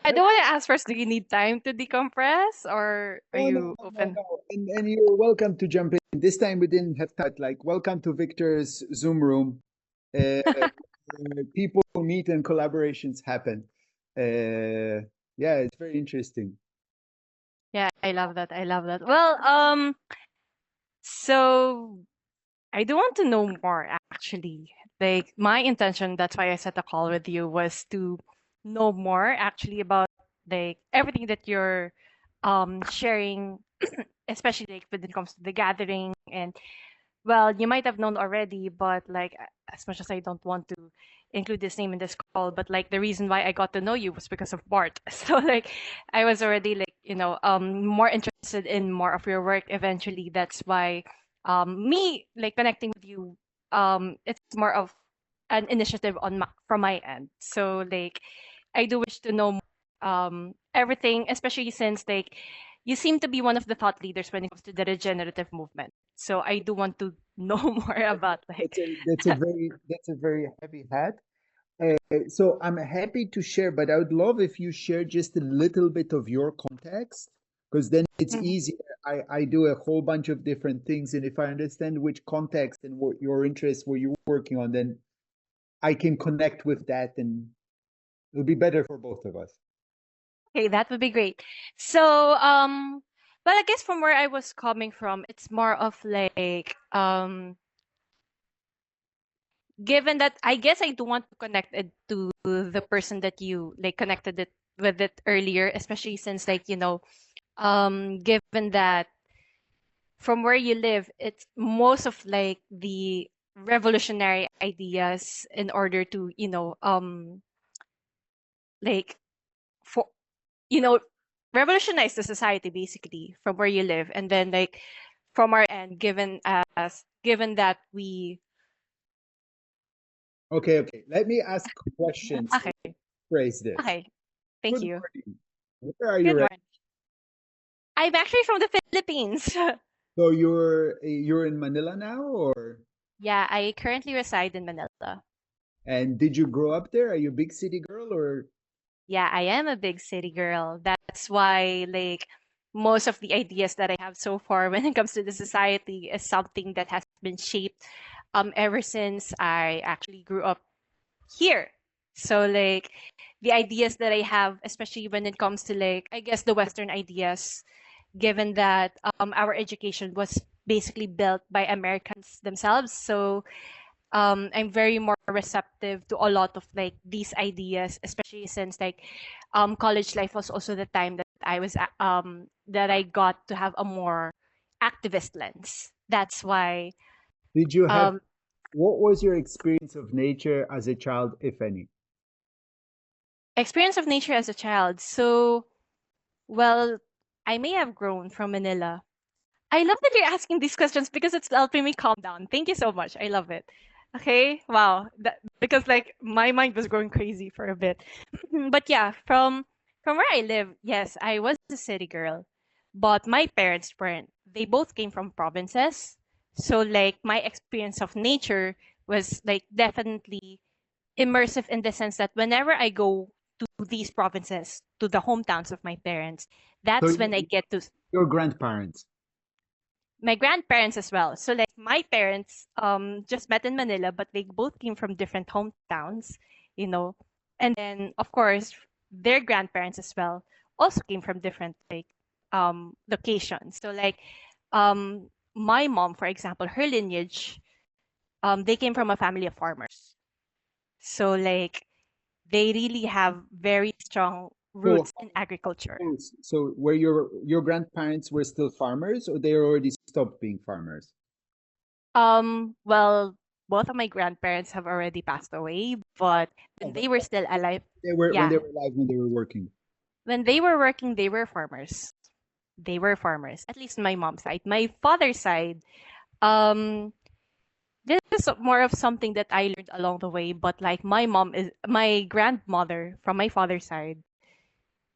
I don't want to ask first, do you need time to decompress or are No, no, you no, no, open? no. And you're welcome to jump in. This time we didn't have time. Like, welcome to Victor's Zoom room. People meet and collaborations happen. Yeah, it's very interesting. Yeah, I love that. I love that. Well, so I do want to know more actually. Like my intention, that's why I set a call with you, was to know more actually about like everything that you're sharing, especially like when it comes to the gathering. And well, you might have known already, but like as much as I don't want to include this name in this call, but like the reason why I got to know you was because of Bart. So like I was already like, more interested in more of your work eventually. That's why me like connecting with you, it's more of an initiative from my end. So like I do wish to know everything, especially since like you seem to be one of the thought leaders when it comes to the regenerative movement. So I do want to know more about like That's a very heavy hat. So I'm happy to share, but I would love if you share just a little bit of your context, because then it's Mhm. easier. I do a whole bunch of different things, and if I understand which context and what your interests, what you're working on, then I can connect with that, and it'll be better for both of us. Okay, that would be great. So well, I guess from where I was coming from, it's more of like given that I guess I do want to connect it to the person that you like connected it with it earlier, especially since like, given that from where you live, it's most of like the revolutionary ideas in order to, like for you know, revolutionize the society basically from where you live. And then like from our end, given that we Okay, okay. Let me ask questions. okay, Phrase this. okay, thank Good you. morning. Where are you Good right? morning. I'm actually from the Philippines. So you're in Manila now, or Yeah, I currently reside in Manila. and did you grow up there? Are you a big city girl, or Yeah, I am a big city girl. That's why like most of the ideas that I have so far when it comes to the society is something that has been shaped ever since I actually grew up here. So like the ideas that I have, especially when it comes to like I guess the Western ideas, given that our education was basically built by Americans themselves. So I'm very more receptive to a lot of like these ideas, especially since like college life was also the time that that I got to have a more activist lens. That's why did you have um what was your experience of nature as a child, if any? experience of nature as a child. So well, I may have grown from Manila. I love that you're asking these questions because it's helping me calm down. Thank you so much. I love it. Okay, wow. Because like my mind was going crazy for a bit. But yeah, from where I live, yes, I was a city girl, but my parents weren't. They both came from provinces. So like my experience of nature was like definitely immersive in the sense that whenever I go to these provinces, to the hometowns of my parents, So that's when I get to your grandparents. my grandparents as well. So like my parents just met in Manila, but they both came from different hometowns, you know. And then of course their grandparents as well also came from different like locations. So like my mom, for example, her lineage, they came from a family of farmers. So like they really have very strong So roots in agriculture. so were your grandparents were still farmers, or they already stopped being farmers? Well, both of my grandparents have already passed away, but Oh, when they were still alive, they were when yeah, they were alive, when they were working. when they were working, they were farmers. They were farmers, at least my mom's side. My father's side, um, this is more of something that I learned along the way, but like my grandmother from my father's side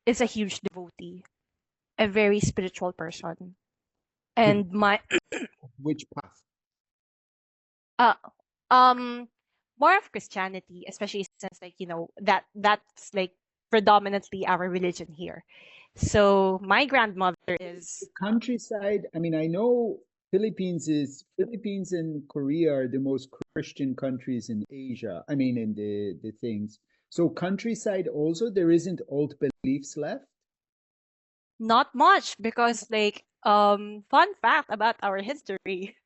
is a huge devotee, a very spiritual person. The And my which path? Uh, um, more of Christianity, especially since like that's like predominantly our religion here. So my grandmother is Countryside, I mean, I know Philippines and Korea are the most Christian countries in Asia. I mean, in the things. So countryside also, there isn't old beliefs left. not much because like fun fact about our history.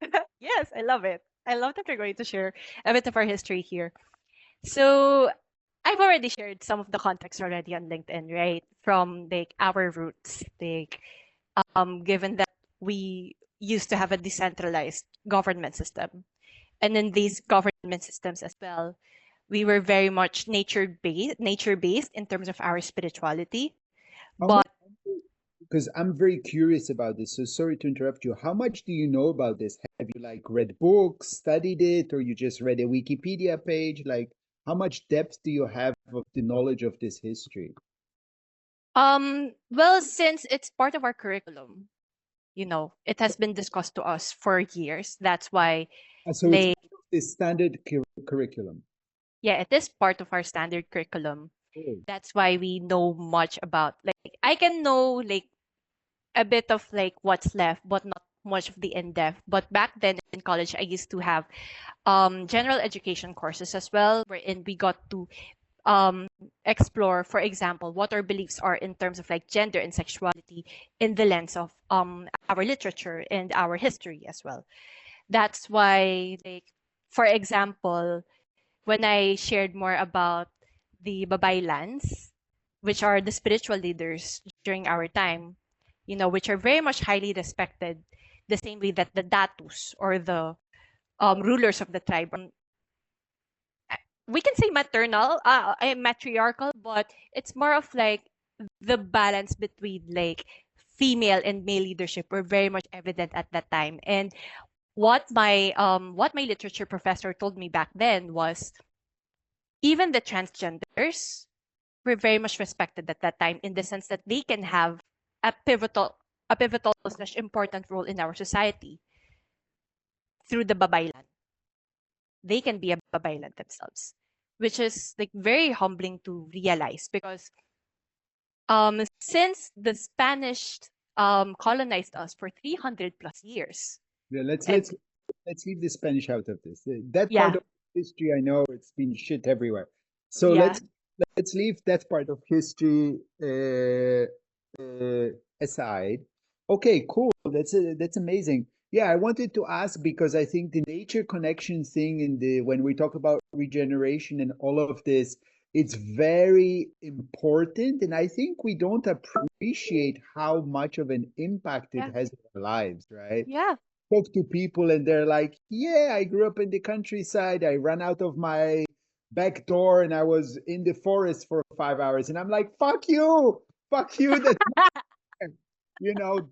Yes, I love it. I love that we're going to share a bit of our history here. So I've already shared some of the context already on LinkedIn, right? From like our roots, like given that we used to have a decentralized government system, and in these government systems as well, we were very much nature based in terms of our spirituality. How much? But Because I'm very curious about this. So sorry to interrupt you. How much do you know about this? Have you like read books, studied it, or you just read a Wikipedia page? Like, how much depth do you have of the knowledge of this history? well, since it's part of our curriculum, it has been discussed to us for years. That's why, So it's like, part of the standard curriculum. yeah, it is part of our standard curriculum. Oh. That's why we know much about, like, I can know, like, a bit of, like, what's left, but not much of the in-depth. But back then in college, I used to have general education courses as well, wherein we got to um, explore, for example, what our beliefs are in terms of like gender and sexuality in the lens of our literature and our history as well. That's why, like, for example, when I shared more about the Babaylans, which are the spiritual leaders during our time, which are very much highly respected, the same way that the datus or the rulers of the tribe, we can say maternal, matriarchal, but it's more of like the balance between like female and male leadership were very much evident at that time. And what my literature professor told me back then was even the transgenders were very much respected at that time in the sense that they can have a pivotal slash important role in our society through the babaylan. They can be a babaylan themselves, which is like very humbling to realize because since the Spanish colonized us for 300 plus years, Yeah, and let's leave the Spanish out of this. That part yeah, of history, I know it's been shit everywhere. So yeah, let's leave that part of history aside. Okay, cool. That's amazing. Yeah, I wanted to ask because I think the nature connection thing in the when we talk about regeneration and all of this, it's very important, and I think we don't appreciate how much of an impact it yeah, has on our lives, right? yeah, Talk to people and they're like, yeah, I grew up in the countryside. I ran out of my back door and I was in the forest for 5 hours. And I'm like, fuck you. Fuck you.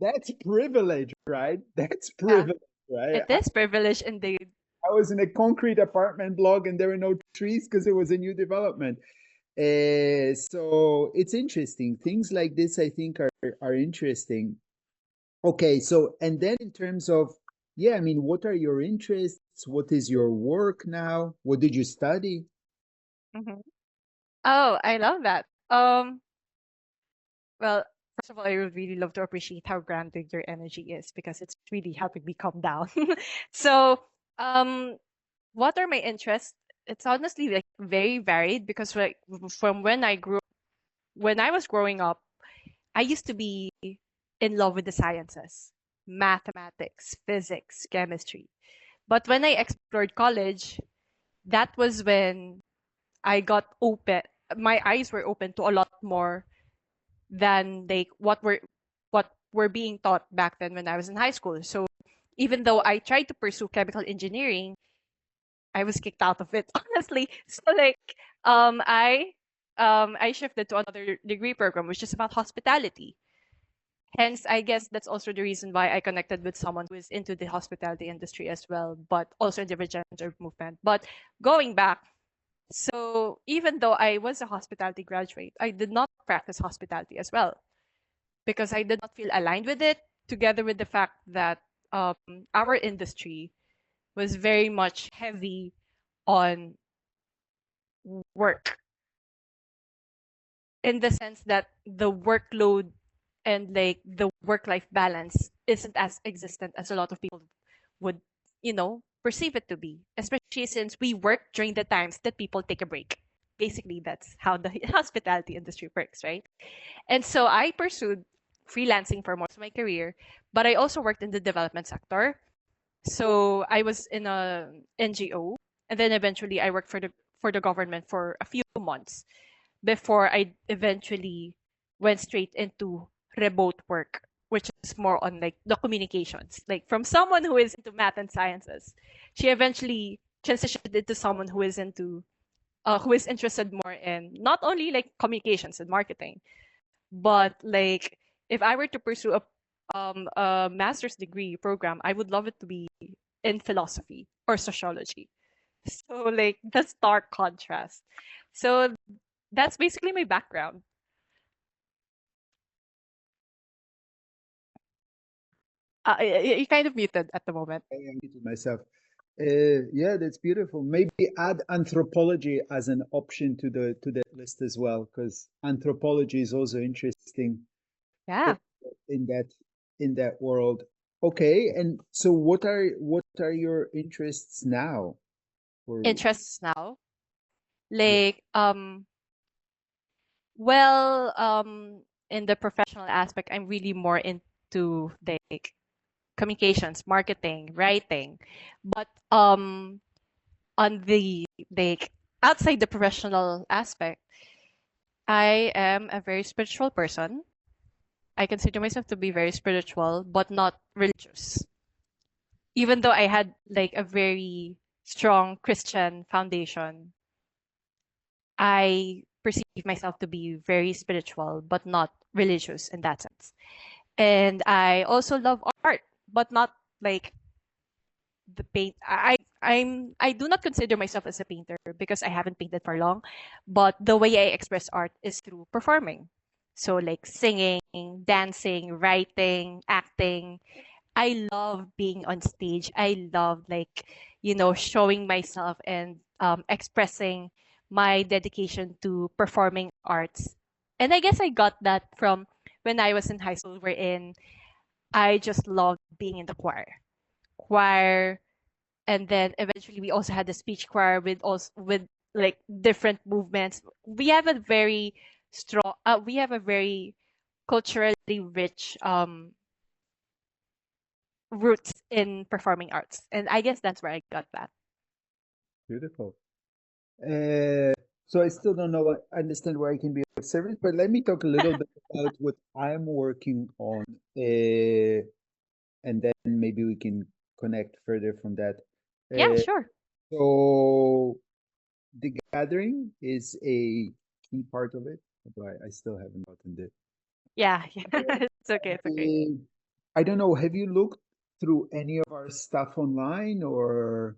That's privilege, right? That's yeah. privilege, right? It is privilege indeed. I was in a concrete apartment block and there were no trees because it was a new development. So it's interesting. Things like this, I think, are interesting. Okay, so and then in terms of, yeah, I mean, what are your interests? What is your work now? What did you study? Mhm. Oh, I love that. Well, first of all, I would really love to appreciate how grounded your energy is because it's really helping me calm down. So, um, what are my interests? It's honestly like very varied because like from when I was growing up, I used to be in love with the sciences, mathematics, physics, chemistry. But when I explored college, that was when I got open. My eyes were open to a lot more than like what were being taught back then when I was in high school. So even though I tried to pursue chemical engineering, I was kicked out of it, honestly. So like I shifted to another degree program which is about hospitality. Hence, I guess that's also the reason why I connected with someone who is into the hospitality industry as well, but also in the regenerative movement. But going back, so even though I was a hospitality graduate, I did not practice hospitality as well because I did not feel aligned with it, together with the fact that um, our industry was very much heavy on work. in the sense that the workload and like the work life balance isn't as existent as a lot of people would, perceive it to be, especially since we work during the times that people take a break. Basically, that's how the hospitality industry works, right? And so I pursued freelancing for most of my career, but I also worked in the development sector. So I was in a NGO, and then eventually I worked for the government for a few months before I eventually went straight into remote work, which is more on like the communications. Like from someone who is into math and sciences, she eventually transitioned into someone who is interested more in not only like communications and marketing, but like if I were to pursue a master's degree program, I would love it to be in philosophy or sociology. So like the stark contrast. So that's basically my background. You kind of muted at the moment. I muted myself. Yeah, that's beautiful. Maybe add anthropology as an option to the list as well, because anthropology is also interesting Yeah. in that world. Okay, and so what are your interests now? Or Interests now. yeah, Like well, in the professional aspect, I'm really more into like communications, marketing, writing. But on the like outside the professional aspect, I am a very spiritual person. I consider myself to be very spiritual, but not religious. Even though I had like a very strong Christian foundation, I perceive myself to be very spiritual, but not religious in that sense. And I also love art, but not like the paint. I do not consider myself as a painter because I haven't painted for long, but the way I express art is through performing. So like singing, dancing, writing, acting. I love being on stage. I love like, showing myself and expressing my dedication to performing arts. And I guess I got that from when I was in high school, wherein I just loved being in the choir. Choir, and then eventually we also had the speech choir with like different movements. We have a very culturally rich roots in performing arts, and I guess that's where I got that. beautiful. Uh, so I still don't know understand where I can be of service, but let me talk a little bit about what I'm working on, and then maybe we can connect further from that. Yeah, Uh, sure. so the gathering is a key part of it, but I still haven't gotten it. Yeah, yeah. It's okay, it's okay. I don't know. Have you looked through any of our stuff online, or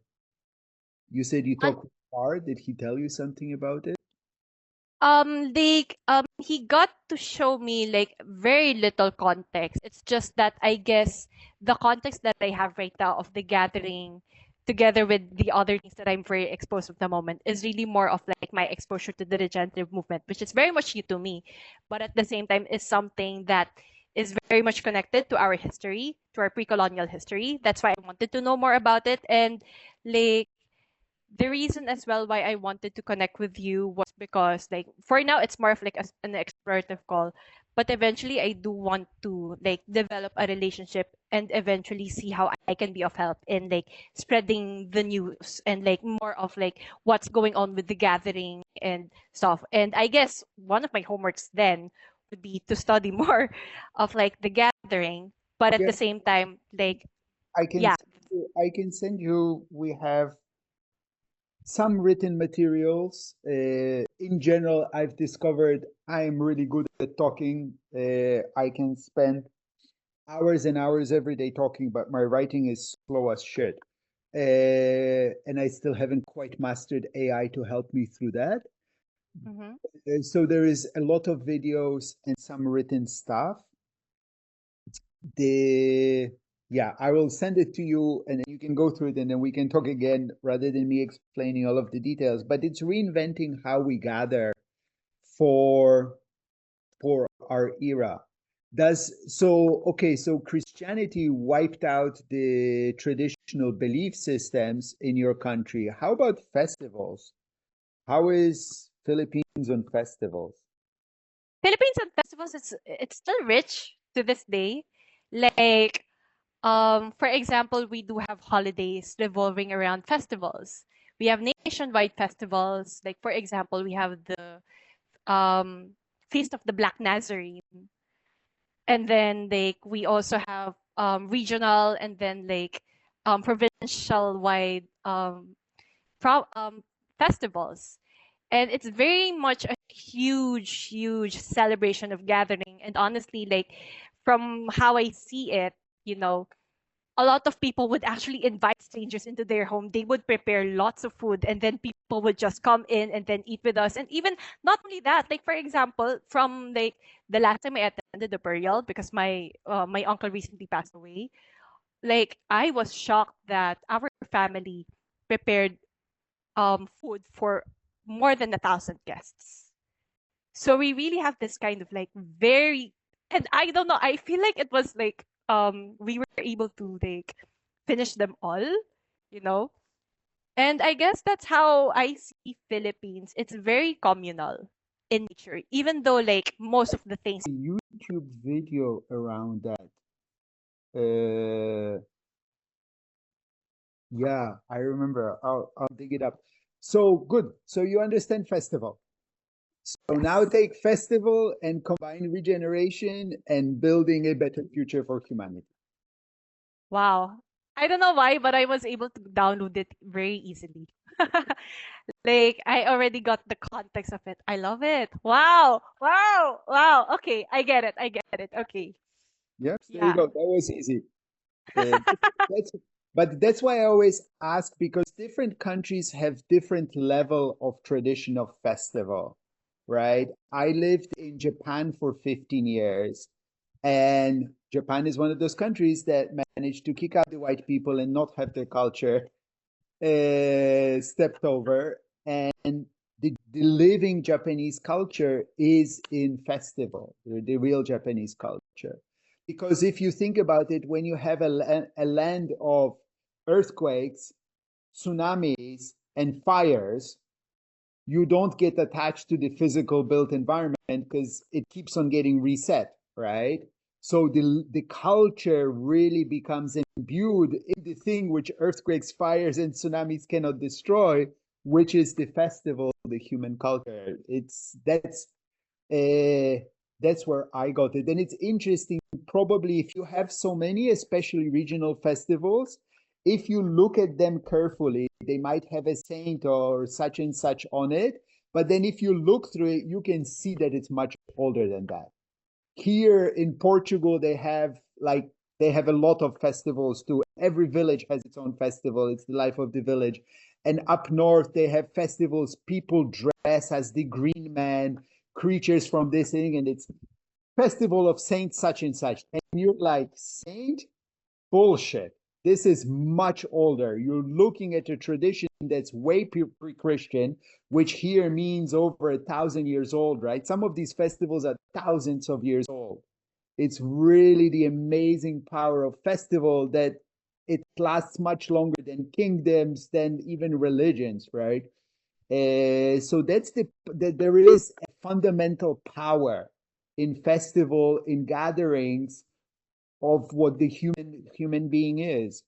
you said you On talked with Bart? Did he tell you something about it? he got to show me like very little context. It's just that I guess the context that I have right now of the gathering together with the other things that I'm very exposed at the moment is really more of like my exposure to the regenerative movement, which is very much new to me, but at the same time is something that is very much connected to our history, to our pre-colonial history. That's why I wanted to know more about it. And like the reason as well why I wanted to connect with you was because like for now it's more of like an explorative call, but eventually I do want to like develop a relationship and eventually see how I can be of help in like spreading the news and like more of like what's going on with the gathering and stuff. And I guess one of my homeworks then would be to study more of like the gathering, but at Yeah, the same time like I can yeah. I can send you. We have some written materials. In general, I've discovered I am really good at talking. I can spend hours and hours every day talking, but my writing is slow as shit. And I still haven't quite mastered AI to help me through that. Mhm. So there is a lot of videos and some written stuff. The Yeah, I will send it to you and then you can go through it and then we can talk again rather than me explaining all of the details. But it's reinventing how we gather for for our era. Does so okay, so Christianity wiped out the traditional belief systems in your country. How about festivals? How is Philippines on festivals? Philippines and festivals, it's still rich to this day. Like, for example, we do have holidays revolving around festivals. We have nationwide festivals. Like, for example, we have the Feast of the Black Nazarene, and then like we also have regional and then like provincial wide festivals. And it's very much a huge celebration of gathering. And honestly, like from how I see it, you know, a lot of people would actually invite strangers into their home. They would prepare lots of food, and then people would just come in and then eat with us. And even not only that, like for example, from like the last time I attended the burial, because my uncle recently passed away, like I was shocked that our family prepared food for more than 1,000 guests. So we really have this kind of like very, and I don't know, I feel like it was like we were able to like finish them all, you know? And I guess that's how I see Philippines. It's very communal in nature, even though like most of the things. YouTube video around that. Uh, yeah, I remember. I'll dig it up. So good. So you understand festival. So now Yes. take festival and combine regeneration and building a better future for humanity. Wow. I don't know why, but I was able to download it very easily. Like I already got the context of it. I love it. Wow. Wow. Wow. Okay, I get it. I get it. Okay. Yes, there you Yeah. go. That was easy. Uh, that's, but that's why I always ask because different countries have different level of tradition of festival, right? I lived in Japan for 15 years, and Japan is one of those countries that managed to kick out the white people and not have their culture stepped over. And the living Japanese culture is in festival, the real Japanese culture. Because if you think about it, when you have a land of earthquakes, tsunamis, and fires, you don't get attached to the physical built environment because it keeps on getting reset, right? So the culture really becomes imbued in the thing which earthquakes, fires, and tsunamis cannot destroy, which is the festival, the human culture. It's that's where I got it. And it's interesting, probably if you have so many, especially regional festivals, if you look at them carefully, they might have a saint or such and such on it. But then if you look through it, you can see that it's much older than that. Here in Portugal, they have a lot of festivals too. Every village has its own festival. It's the life of the village. And up north, they have festivals. People dress as the Green Man, creatures from this thing, and it's festival of Saint such and such. And you're like, Saint? Bullshit. This is much older. You're looking at a tradition that's way pre-Christian, which here means over 1,000 years old, right? Some of these festivals are thousands of years old. It's really the amazing power of festival that it lasts much longer than kingdoms, than even religions, right? So that's that there is a fundamental power in festival, in gatherings of what the human being is.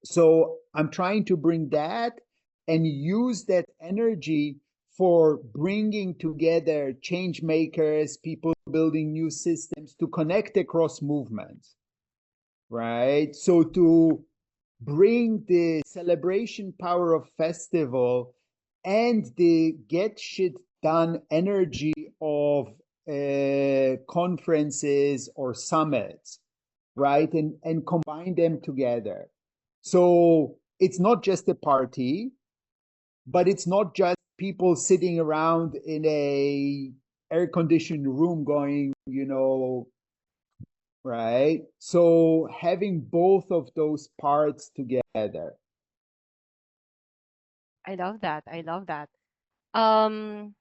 So I'm trying to bring that and use that energy for bringing together change makers, people building new systems to connect across movements, right? So to bring the celebration power of festival and the get shit done energy of conferences or summits, right? And combine them together. So it's not just a party, but it's not just people sitting around in a air conditioned room going, right? So having both of those parts together. I love that. I love that. Um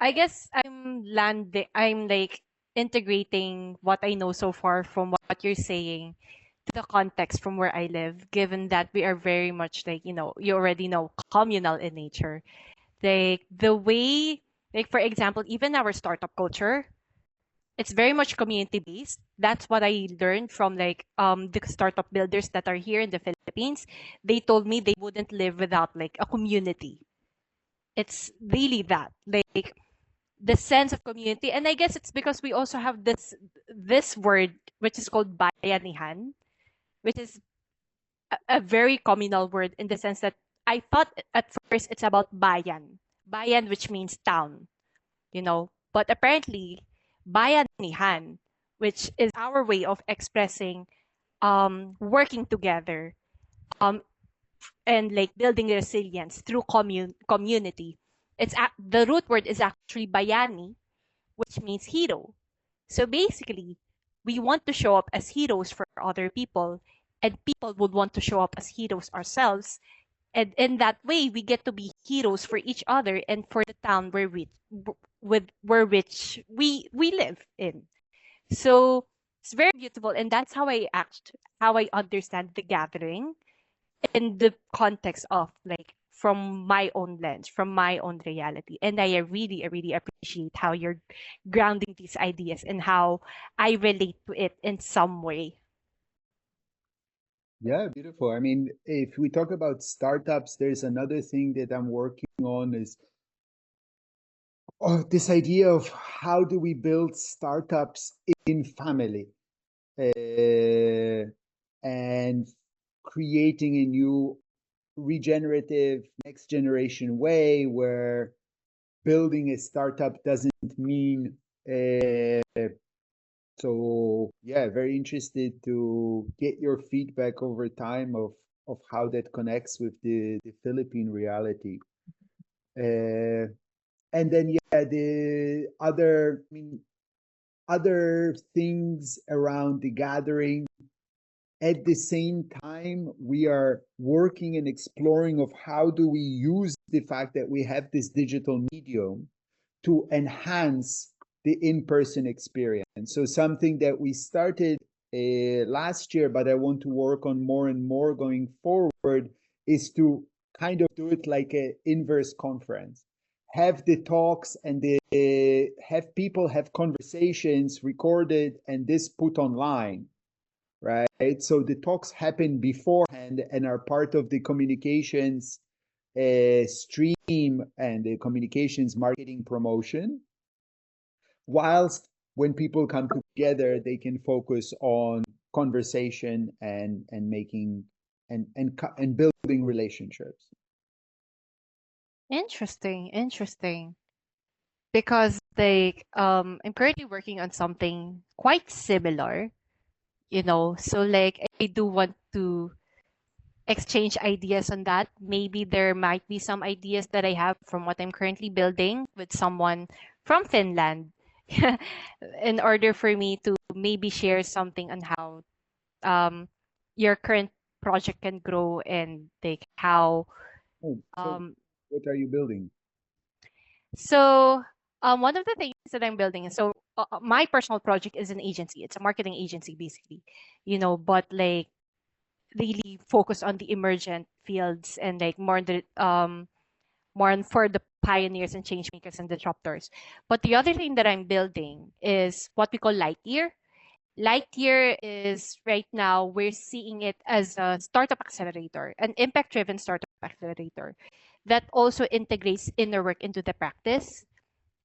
I guess I'm like integrating what I know so far from what you're saying to the context from where I live, given that we are very much like, you already know, communal in nature. Like the way, like for example, even our startup culture, it's very much community based. That's what I learned from like the startup builders that are here in the Philippines. They told me they wouldn't live without like a community. It's really that. Like the sense of community. And I guess it's because we also have this word which is called Bayanihan, which is a very communal word in the sense that I thought at first it's about bayan. Bayan, which means town, But apparently, bayanihan, which is our way of expressing working together um, and like building resilience through community. The root word is actually bayani, which means hero. So basically, we want to show up as heroes for other people, and people would want to show up as heroes ourselves. And in that way, we get to be heroes for each other and for the town where which we live in. So it's very beautiful, and that's how I understand the gathering in the context of like from my own lens, from my own reality. And I really appreciate how you're grounding these ideas and how I relate to it in some way. Yeah, beautiful. I mean, if we talk about startups, there's another thing that I'm working on is this idea of how do we build startups in family, and creating a new regenerative next generation way where building a startup doesn't mean so yeah, very interested to get your feedback over time of how that connects with the Philippine reality. Uh, and then yeah, the other I mean other things around the gathering. At the same time, we are working and exploring of how do we use the fact that we have this digital medium to enhance the in-person experience. So something that we started last year, but I want to work on more and more going forward, is to kind of do it like an inverse conference. Have the talks and have people have conversations recorded and this put online, right? So the talks happen beforehand and are part of the communications stream and the communications marketing promotion, whilst when people come together, they can focus on conversation and making and building relationships. Interesting, interesting. Because like I'm currently working on something quite similar, So like I do want to exchange ideas on that. Maybe there might be some ideas that I have from what I'm currently building with someone from Finland in order for me to maybe share something on how um, your current project can grow and like how Oh, so um, what are you building? so one of the things that I'm building is my personal project is an agency. It's a marketing agency basically, but like really focus on the emergent fields and like more on for the pioneers and change makers and disruptors. But the other thing that I'm building is what we call Lightyear. Lightyear is right now we're seeing it as a startup accelerator, an impact-driven startup accelerator that also integrates inner work into the practice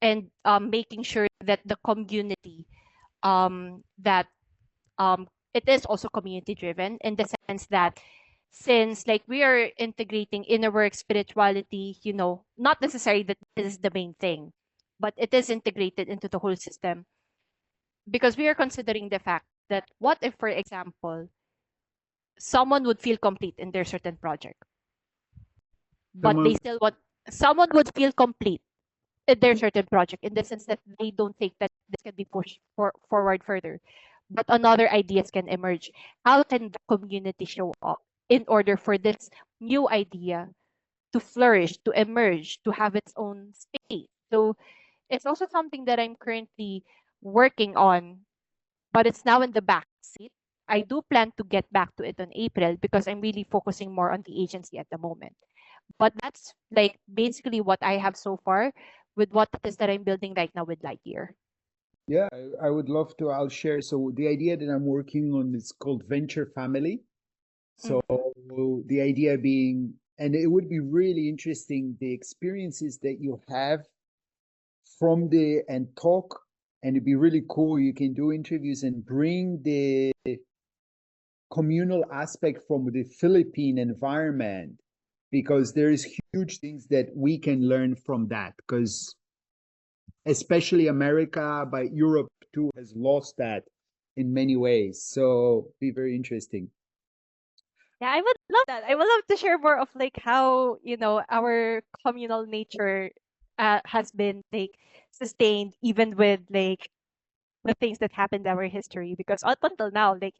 and making sure that the community that it is also community driven in the sense that since like we are integrating inner work spirituality, not necessarily that this is the main thing, but it is integrated into the whole system because we are considering the fact that what if, for example, someone would feel complete in their certain project, but they Someone, still want someone would feel complete in their certain project in the sense that they don't think that this can be pushed forward further, but another ideas can emerge. How can the community show up in order for this new idea to flourish, to emerge, to have its own space? So it's also something that I'm currently working on, but it's now in the back seat. I do plan to get back to it in April because I'm really focusing more on the agency at the moment. But that's like basically what I have so far with what it is that I'm building right now with Lightyear. Yeah, I would love to. I'll share. So the idea that I'm working on is called Venture Family. So Mm-hmm. the idea being, and it would be really interesting, the experiences that you have from the and talk, and it'd be really cool. You can do interviews and bring the communal aspect from the Philippine environment because there's huge things that we can learn from that because especially America, but Europe too has lost that in many ways. So be very interesting. Yeah, I would love that. I would love to share more of like how, our communal nature has been like sustained even with like the things that happened in our history because up until now, like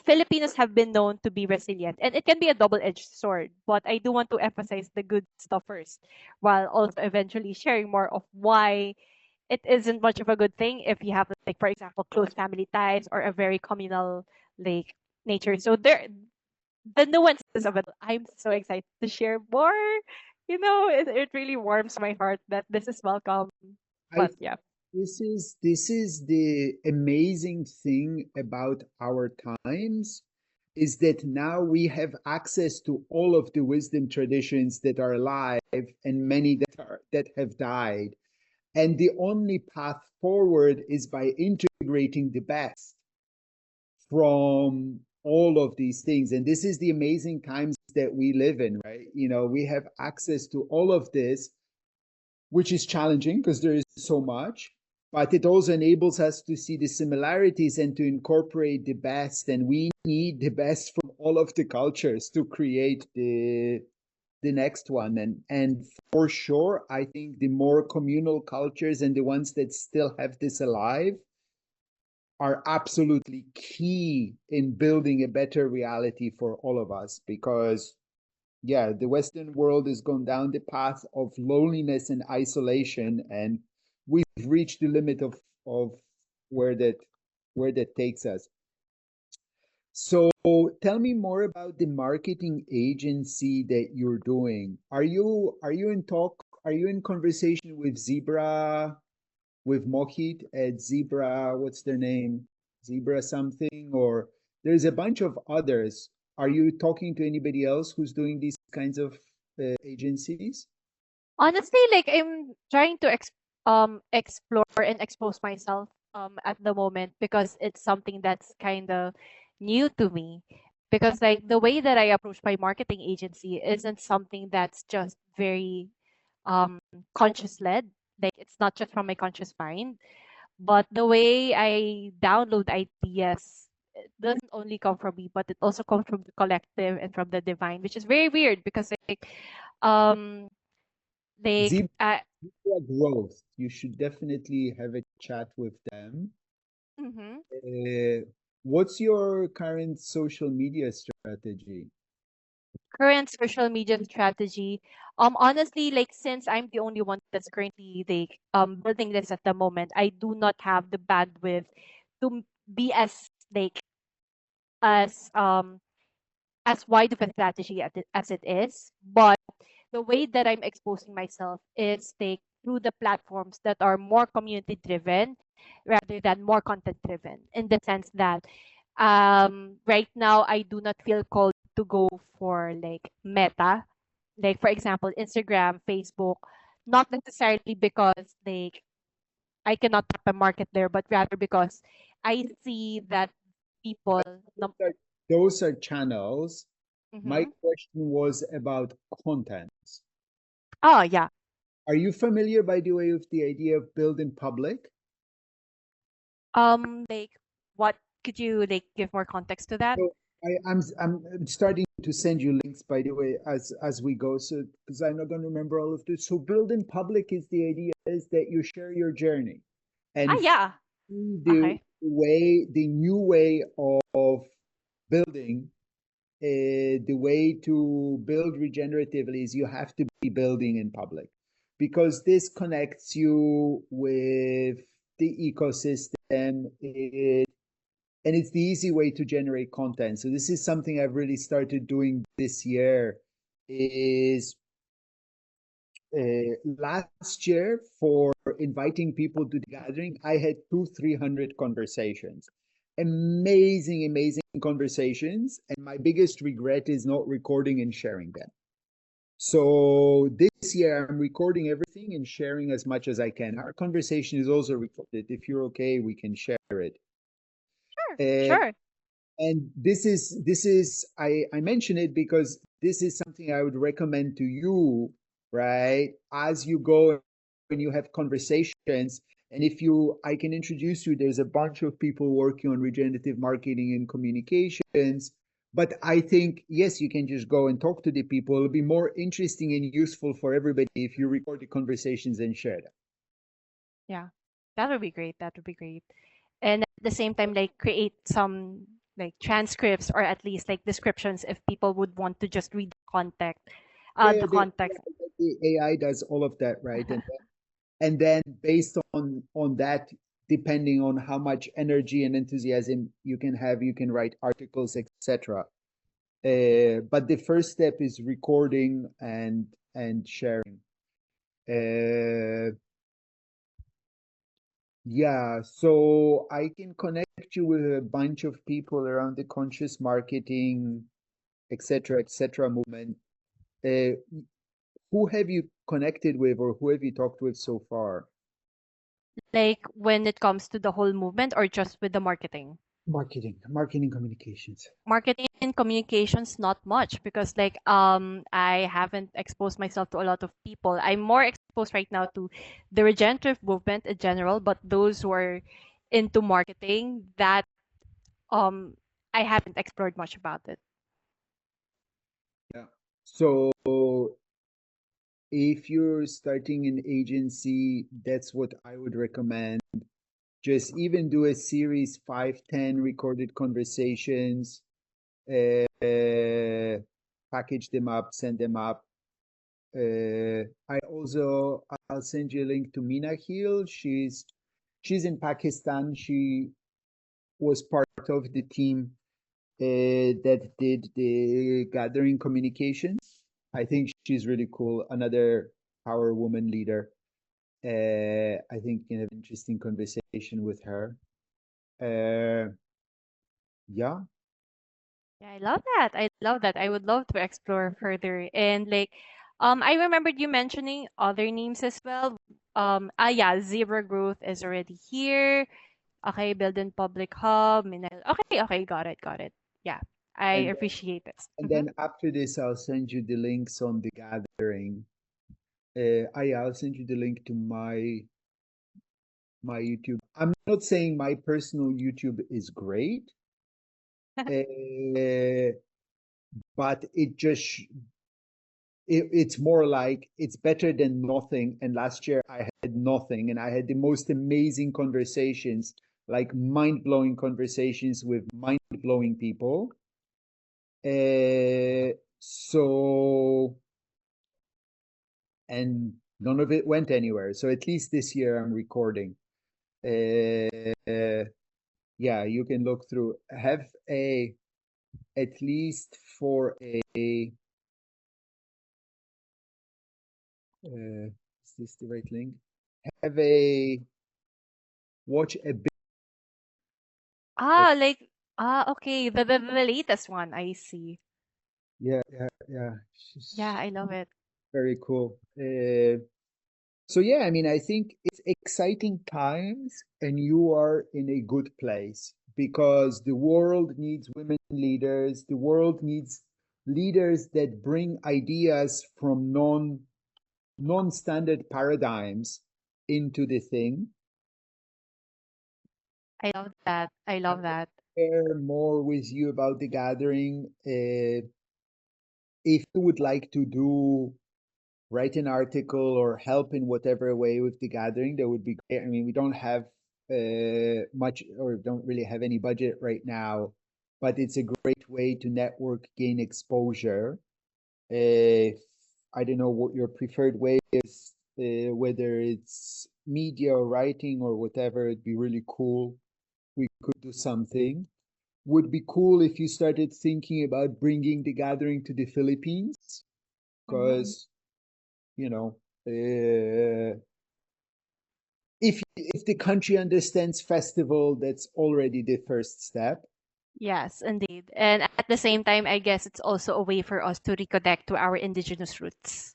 Filipinos have been known to be resilient and it can be a double-edged sword, but I do want to emphasize the good stuff first while also eventually sharing more of why it isn't much of a good thing if you have like for example close family ties or a very communal like nature. So there the nuances of it. I'm so excited to share more. It really warms my heart that this is welcome. I But yeah. this is the amazing thing about our times is that now we have access to all of the wisdom traditions that are alive and many that have died. And the only path forward is by integrating the best from all of these things. And this is the amazing times that we live in, right? We have access to all of this, which is challenging because there is so much, but it also enables us to see the similarities and to incorporate the best. And we need the best from all of the cultures to create the next one. And for sure, I think the more communal cultures and the ones that still have this alive are absolutely key in building a better reality for all of us because yeah, the Western world has gone down the path of loneliness and isolation, and we've reached the limit of where that where that takes us. So tell me more about the marketing agency that you're doing. Are you in talk? Are you in conversation with Zebra, with Mohit at Zebra? What's their name? Zebra something, or there's a bunch of others. Are you talking to anybody else who's doing these kinds of agencies? Honestly, like I'm trying to explore and expose myself at the moment because it's something that's kind of new to me. Because like the way that I approach my marketing agency isn't something that's just very um conscious led. Like it's not just from my conscious mind, but the way I download ideas, it doesn't only come from me, but it also comes from the collective and from the divine, which is very weird because um like Zebra Growth. You should definitely have a chat with them. mhm. Uh, what's your current social media strategy? Current social media strategy. Honestly, like since I'm the only one that's currently like building this at the moment, I do not have the bandwidth to be like as um as wide of a strategy as it is. But the way that I'm exposing myself is like through the platforms that are more community driven rather than more content driven in the sense that right now I do not feel called to go for like meta, like for example Instagram, Facebook, not necessarily because like I cannot tap a market there, but rather because I see that people Those are, those are channels. My Mhm. question was about content. Oh yeah. Are you familiar, by the way, with the idea of build in public? Like what could you like give more context to that? So I'm starting to send you links, by the way, as we go. So because I'm not going to remember all of this. So build in public is the idea is that you share your journey Ah and yeah. the Okay. way the new way of building the way to build regeneratively is you have to be building in public because this connects you with the ecosystem. And it's the easy way to generate content. So this is something I've really started doing this year. Is last year for inviting people to the gathering, I had 300 conversations. Amazing conversations. And my biggest regret is not recording and sharing them. So this year I'm recording everything and sharing as much as I can. Our conversation is also recorded. If you're okay, we can share it. Sure, Uh, sure. and I mention it because this is something I would recommend to you, right? As you go and you have conversations, and if you I can introduce you, there's a bunch of people working on regenerative marketing and communications. But I think, yes, you can just go and talk to the people. It'll be more interesting and useful for everybody if you record the conversations and share them. Yeah, that would be great. That would be great. And at the same time, like create some like transcripts or at least like descriptions if people would want to just read Yeah, the context. the AI does all of that, right? And then based on that, depending on how much energy and enthusiasm you can have, you can write articles, etc. But the first step is recording and sharing. uh, yeah, so I can connect you with a bunch of people around the conscious marketing, etc movement. uh, who have you connected with, or who have you talked with so far? Like when it comes to the whole movement or just with the marketing. Marketing communications. Marketing and communications, not much because like I haven't exposed myself to a lot of people. I'm more exposed right now to the regenerative movement in general, but those who are into marketing, that um I haven't explored much about it. Yeah. So if you're starting an agency, that's what I would recommend. Just even do a series, 5, 10 recorded conversations, package them up, send them up. I'll send you a link to Mina Hill. She's in Pakistan. She was part of the team that did the gathering communications. I think she's really cool. Another power woman leader. I think you can have an interesting conversation with her. Uh, yeah, Yeah, I love that. I love that. I would love to explore further. And like, I remembered you mentioning other names as well. Yeah, Zebra Growth is already here. Okay, build in public hub. Okay, okay, got it, got it. Yeah, I and appreciate this. and then after this, I'll send you the links on the gathering. I'll send you the link to my YouTube. I'm not saying my personal YouTube is great, uh, but it's more like it's better than nothing. And last year I had nothing, and I had the most amazing conversations, like mind-blowing conversations with mind-blowing people. So and none of it went anywhere. So at least this year I'm recording. Uh, yeah, you can look through. Have a at least for a is this the right link? Have a watch a bit. Ah, like okay, the latest one. I see. Yeah. Yeah, She's I love it. very cool. So yeah, I mean, I think it's exciting times, and you are in a good place because the world needs women leaders. The world needs leaders that bring ideas from non-standard paradigms into the thing. I love that. I I love will that. share more with you about the gathering. If you would like to write an article or help in whatever way with the gathering, that would be great. I mean, we don't have much, or don't really have any budget right now, but it's a great way to network, gain exposure. Uh, I don't know what your preferred way is. whether it's media or writing or whatever. It'd be really cool. We could do something. Would be cool if you started thinking about bringing the gathering to the Philippines, Hmm. because you know, if the country understands festival, that's already the first step. Yes, indeed. And at the same time, I guess it's also a way for us to reconnect to our indigenous roots.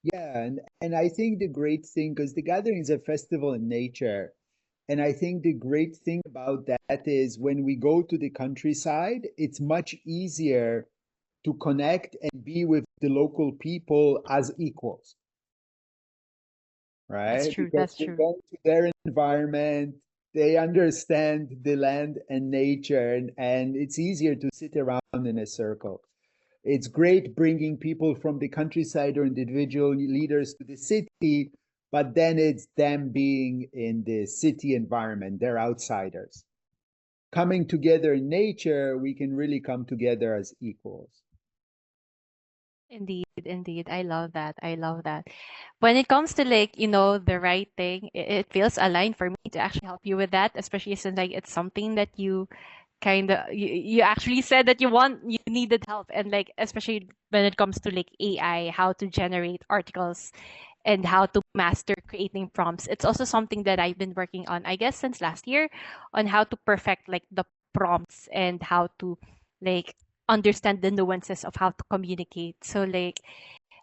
Yeah, and I think the great thing, because the gathering is a festival in nature, and I think the great thing about that is when we go to the countryside, it's much easier to connect and be with the local people as equals, That's right? true. Because That's we're true. going to their environment, they understand the land and nature, and it's easier to sit around in a circle. It's great bringing people from the countryside or individual leaders to the city, but then it's them being in the city environment. They're outsiders. Coming together in nature, we can really come together as equals. Indeed, indeed. I love that. I love that. When it comes to like, the writing, it feels aligned for me to actually help you with that, especially since like it's something that you kind of you actually said that you needed help, and like especially when it comes to like AI, how to generate articles and how to master creating prompts. It's also something that I've been working on, I guess, since last year, on how to perfect like the prompts and how to like understand the nuances of how to communicate. So like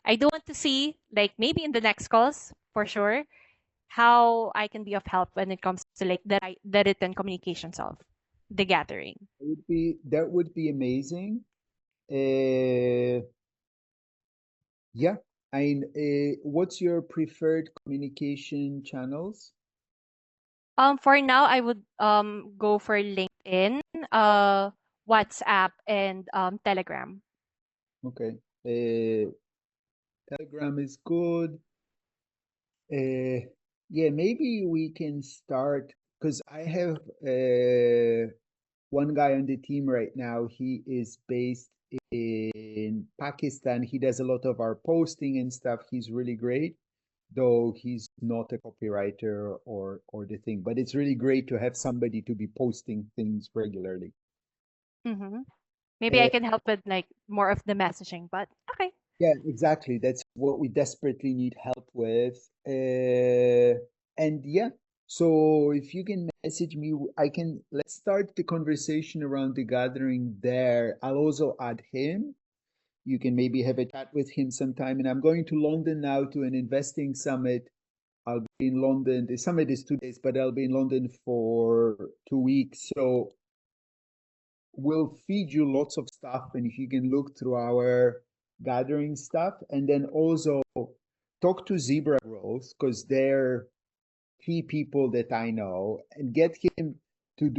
I do want to see like maybe in the next calls for sure how I can be of help when it comes to like the written communications of the gathering. That would be amazing. Uh, yeah. What's your preferred communication channels? For now, I would go for LinkedIn, uh, WhatsApp, and Telegram. Okay. Telegram is good. Uh, yeah, maybe we can start because I have one guy on the team right now. He is based in Pakistan. He does a lot of our posting and stuff. He's really great, though he's not a copywriter or the thing. But it's really great to have somebody to be posting things regularly. Hmm. Maybe I Uh, can help with like more of the messaging, but okay. Yeah, exactly. That's what we desperately need help with. And yeah, so if you can message me, let's start the conversation around the gathering there. I'll also add him. You can maybe have a chat with him sometime. And I'm going to London now to an investing summit. I'll be in London. The summit is 2 days, but I'll be in London for 2 weeks. So we'll feed you lots of stuff, and if you can look through our gathering stuff, and then also talk to Zebra Growth because they're key people that I know, and get him to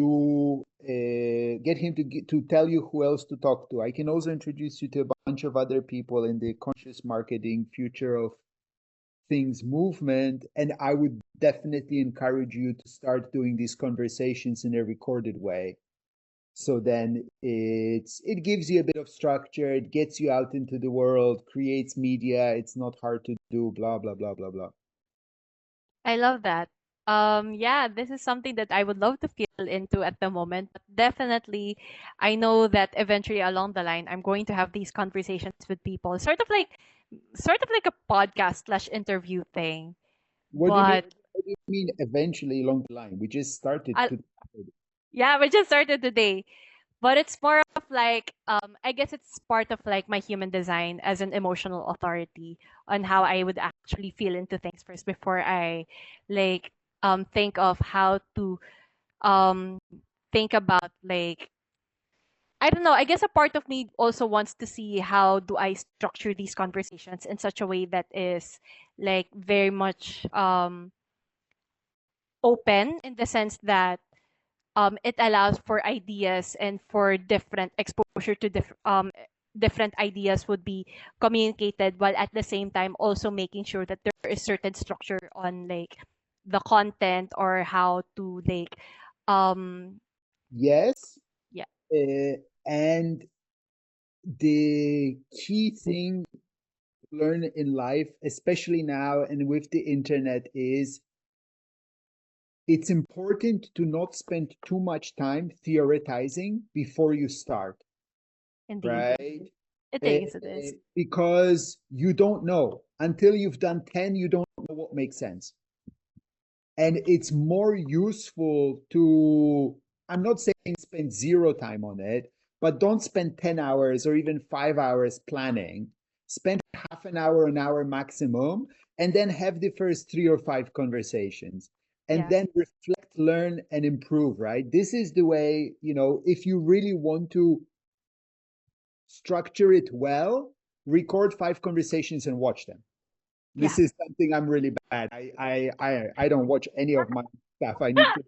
tell you who else to talk to. I can also introduce you to a bunch of other people in the conscious marketing future of things movement, and I would definitely encourage you to start doing these conversations in a recorded way, so then it gives you a bit of structure, it gets you out into the world, creates media, it's not hard to do, blah blah blah blah blah. I love that. Yeah, this is something that I would love to feel into at the moment, but definitely I know that eventually along the line I'm going to have these conversations with people, sort of like a podcast slash interview thing. What do you mean? But What do you mean eventually along the line? We just started I, to. yeah, we just started today. But it's more of like I guess it's part of like my human design as an emotional authority on how I would actually feel into things first before I like think of how to um think about like I don't know, I guess a part of me also wants to see how do I structure these conversations in such a way that is like very much open in the sense that it allows for ideas and for different exposure to different ideas would be communicated, while at the same time also making sure that there is certain structure on like the content or how to like um Yes, yeah. and the key thing learn in life, especially now and with the internet, is it's important to not spend too much time theoretizing before you start, Indeed. right? It Eh, is, it is. because you don't know. Until you've done 10, you don't know what makes sense. And it's more useful to, I'm not saying spend zero time on it, but don't spend 10 hours or even 5 hours planning. Spend half an hour maximum, and then have the first 3 or 5 conversations. And Yeah. then reflect, learn, and improve, right? This is the way, if you really want to structure it well, record 5 conversations and watch them. Yeah. This is something I'm really bad. I don't watch any of my stuff. I need to,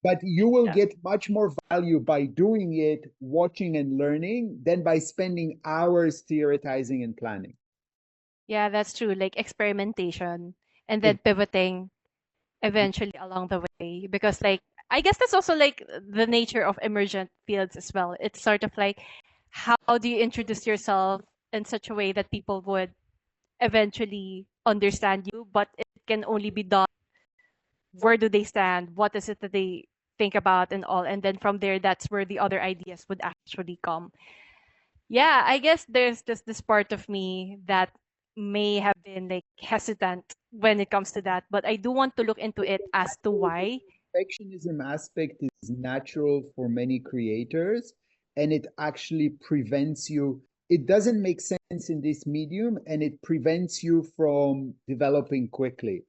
but you will Yeah. get much more value by doing it, watching and learning, than by spending hours theoretizing and planning. Yeah, that's true. Like experimentation and then Ex- pivoting eventually along the way. Because like I guess that's also like the nature of emergent fields as well. It's sort of like how do you introduce yourself in such a way that people would eventually understand you, but it can only be done where do they stand, what is it that they think about and all. And then from there that's where the other ideas would actually come. Yeah, I guess there's just this part of me that may have been like hesitant when it comes to that, but I do want to look into it as to The why. perfectionism aspect is natural for many creators, and it actually prevents you. It doesn't make sense in this medium, and it prevents you from developing quickly.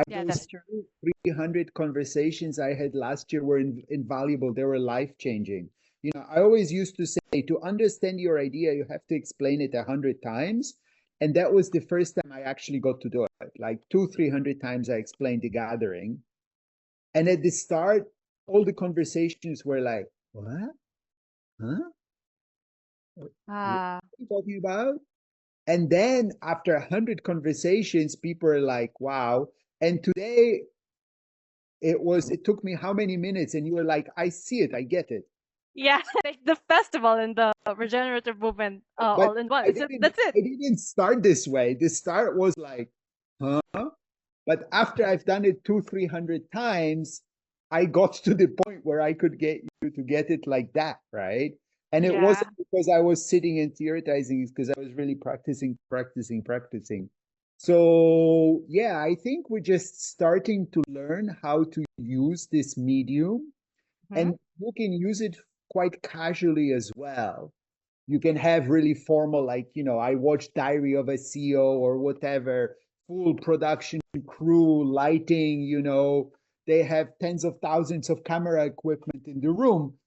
Yeah, Those that's true. 300 conversations I had last year were invaluable. They were life changing. I always used to say, to understand your idea, you have to explain it 100 times. And that was the first time I actually got to do it. Like 300 times I explained the gathering. And at the start, all the conversations were like, what? Huh? What Ah, are you talking about? And then after 100 conversations, people are like, wow. And today it took me how many minutes? And you were like, I see it, I get it. yeah, like the festival and the regenerative movement But all in one. I It's didn't that's it. I didn't start this way. The start was like, huh? But after I've done it 300 times, I got to the point where I could get you to get it like that, right? And it Yeah. wasn't because I was sitting and theorizing, it's because I was really practicing, practicing, practicing. So, yeah, I think we're just starting to learn how to use this medium, Hmm. and you can use it quite casually as well. You can have really formal, like, I watch Diary of a CEO or whatever, full production crew, lighting, they have tens of thousands of camera equipment in the room,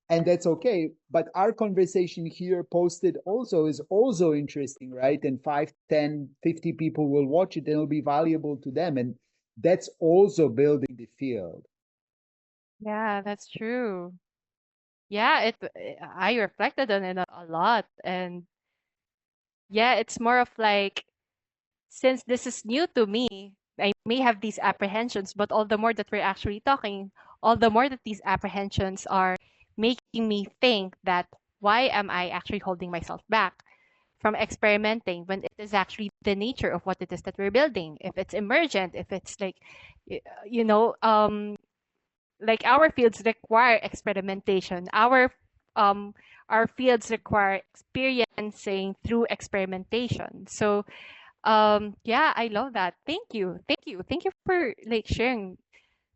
and that's okay. But our conversation here posted also is also interesting, right? And 5, 10, 50 people will watch it and it'll be valuable to them. And that's also building the field. Yeah, that's true. Yeah, I reflected on it a lot, and yeah, it's more of like since this is new to me, I may have these apprehensions, but all the more that we're actually talking, all the more that these apprehensions are making me think that why am I actually holding myself back from experimenting when it is actually the nature of what it is that we're building? If it's emergent, if it's like, you know, like our fields require experimentation. Um, our fields require experiencing through experimentation. So yeah, I love that. Thank you for like sharing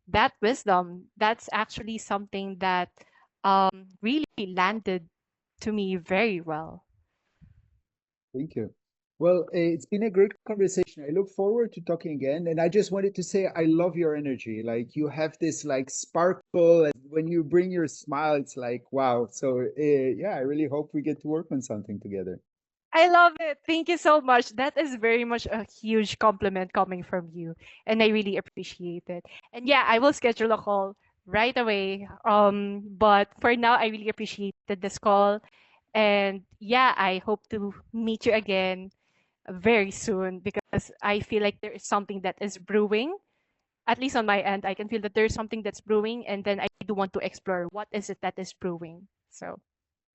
that wisdom. That's actually something that really landed to me very well. Thank you. Well, it's been a great conversation. I look forward to talking again. And I just wanted to say I love your energy. Like you have this like sparkle, and when you bring your smile, it's like wow. So yeah, I really hope we get to work on something together. I love it. Thank you so much. That is very much a huge compliment coming from you, and I really appreciate it. And yeah, I will schedule a call right away. But for now, I really appreciated this call, and yeah, I hope to meet you again very soon because I feel like there is something that is brewing. At least on my end, I can feel that there's something that's brewing, and then I do want to explore what is it that is brewing. So,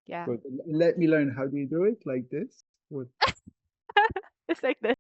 yeah. But let me learn how do you do it like this. What? It's like this.